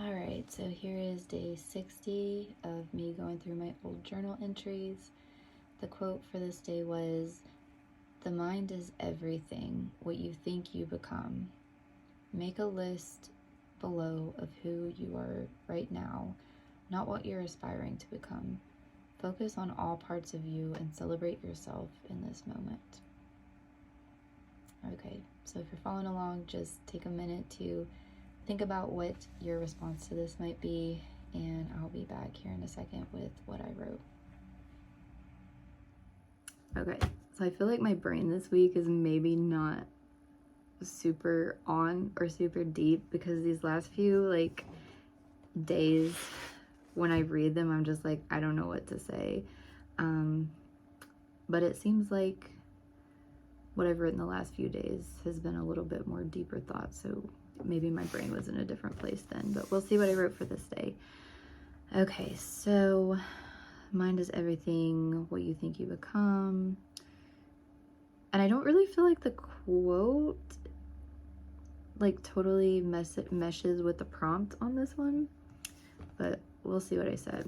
Alright, so here is day 60 of me going through my old journal entries. The quote for this day was, "The mind is everything, what you think you become. Make a list below of who you are right now, not what you're aspiring to become. Focus on all parts of you and celebrate yourself in this moment." Okay, so if you're following along, just take a minute to think about what your response to this might be, and I'll be back here in a second with what I wrote. Okay, so I feel like my brain this week is maybe not super on or super deep because these last few days when I read them, I'm just like, I don't know what to say. But it seems like what I've written the last few days has been a little bit more deeper thought, so maybe my brain was in a different place then, but we'll see what I wrote for this day. Okay, so mind is everything, what you think you become. And I don't really feel like the quote totally meshes with the prompt on this one, but we'll see what I said.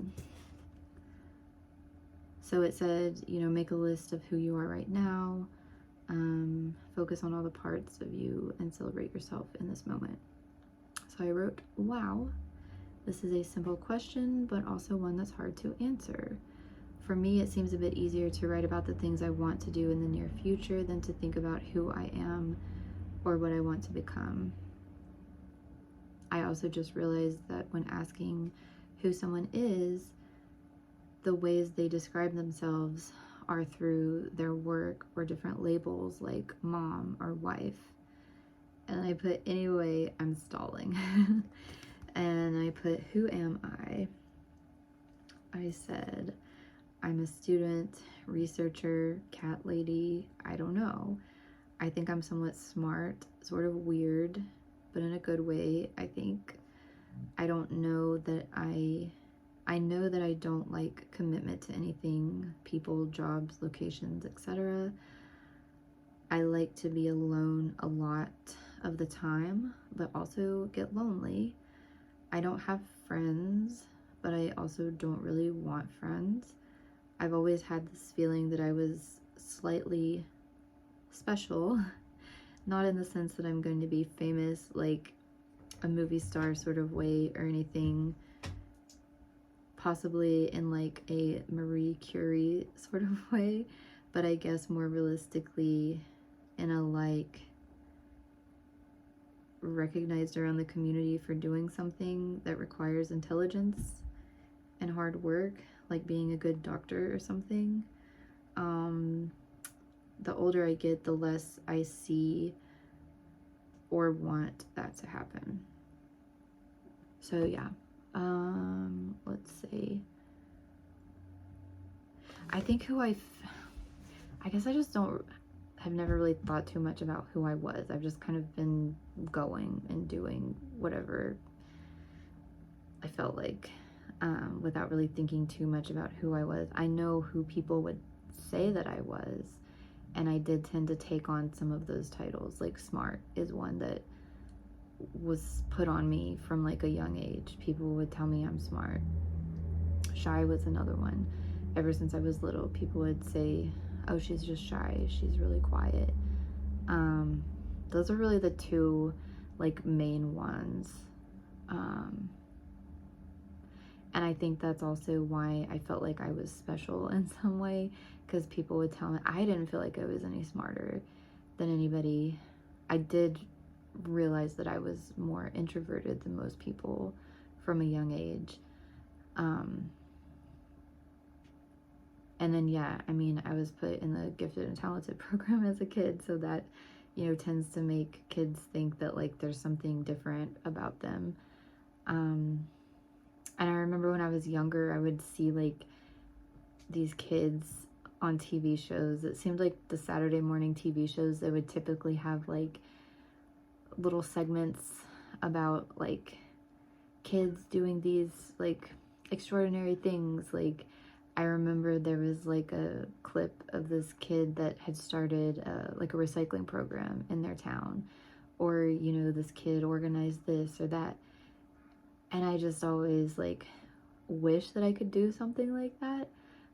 So it said, make a list of who you are right now. Focus on all the parts of you and celebrate yourself in this moment. So I wrote, wow, this is a simple question, but also one that's hard to answer. For me, it seems a bit easier to write about the things I want to do in the near future than to think about who I am or what I want to become. I also just realized that when asking who someone is, the ways they describe themselves are through their work or different labels like mom or wife. And I put, anyway, I'm stalling. And I put, who am I? I said, I'm a student, researcher, cat lady, I don't know. I think I'm somewhat smart, sort of weird, but in a good way, I think. I don't know that I know that I don't like commitment to anything, people, jobs, locations, etc. I like to be alone a lot of the time, but also get lonely. I don't have friends, but I also don't really want friends. I've always had this feeling that I was slightly special, not in the sense that I'm going to be famous like a movie star sort of way or anything, possibly in like a Marie Curie sort of way, but I guess more realistically in a recognized around the community for doing something that requires intelligence and hard work, like being a good doctor or something. The older I get, the less I see or want that to happen. So yeah, let's see. I think I guess I just have never really thought too much about who I was. I've just kind of been going and doing whatever I felt like, without really thinking too much about who I was. I know who people would say that I was, and I did tend to take on some of those titles. Like smart is one that was put on me from like a young age. People would tell me I'm smart. Shy was another one. Ever since I was little, people would say, oh, she's just shy, she's really quiet. Those are really the two main ones. And I think that's also why I felt like I was special in some way, because people would tell me I didn't feel like I was any smarter than anybody. I did realize that I was more introverted than most people from a young age. And then, yeah, I mean, I was put in the gifted and talented program as a kid, so that, tends to make kids think that, there's something different about them. And I remember when I was younger, I would see, these kids on TV shows. It seemed like the Saturday morning TV shows, they would typically have, little segments about, kids doing these, extraordinary things, I remember there was a clip of this kid that had started a recycling program in their town, or this kid organized this or that, And I just always like wish that I could do something like that,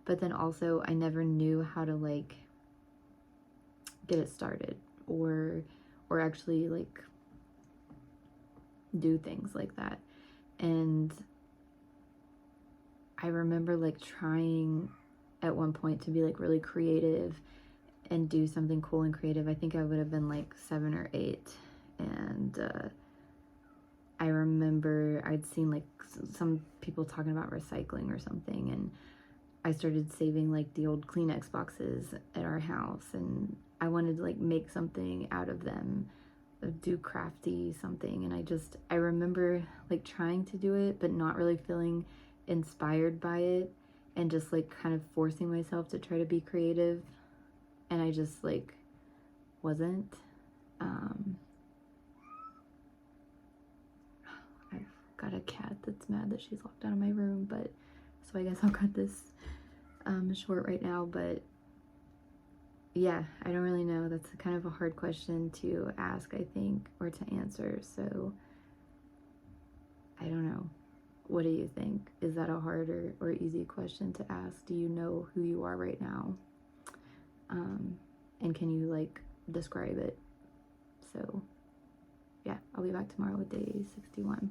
but then also I never knew how to like get it started or actually like do things like that. And I remember like trying at one point to be like really creative and do something cool and creative. I think I would have been like 7 or 8, and I remember I'd seen like some people talking about recycling or something, and I started saving like the old Kleenex boxes at our house, and I wanted to like make something out of them, do crafty something. And I remember like trying to do it but not really feeling inspired by it, and just like kind of forcing myself to try to be creative, and I just like wasn't. I've got a cat that's mad that she's locked out of my room, but so I guess I'll cut this short right now. But yeah, I don't really know. That's kind of a hard question to ask, I think, or to answer. So I don't know. What do you think? Is that a harder or easy question to ask? Do you know who you are right now? And can you like describe it? So yeah, I'll be back tomorrow with day 61.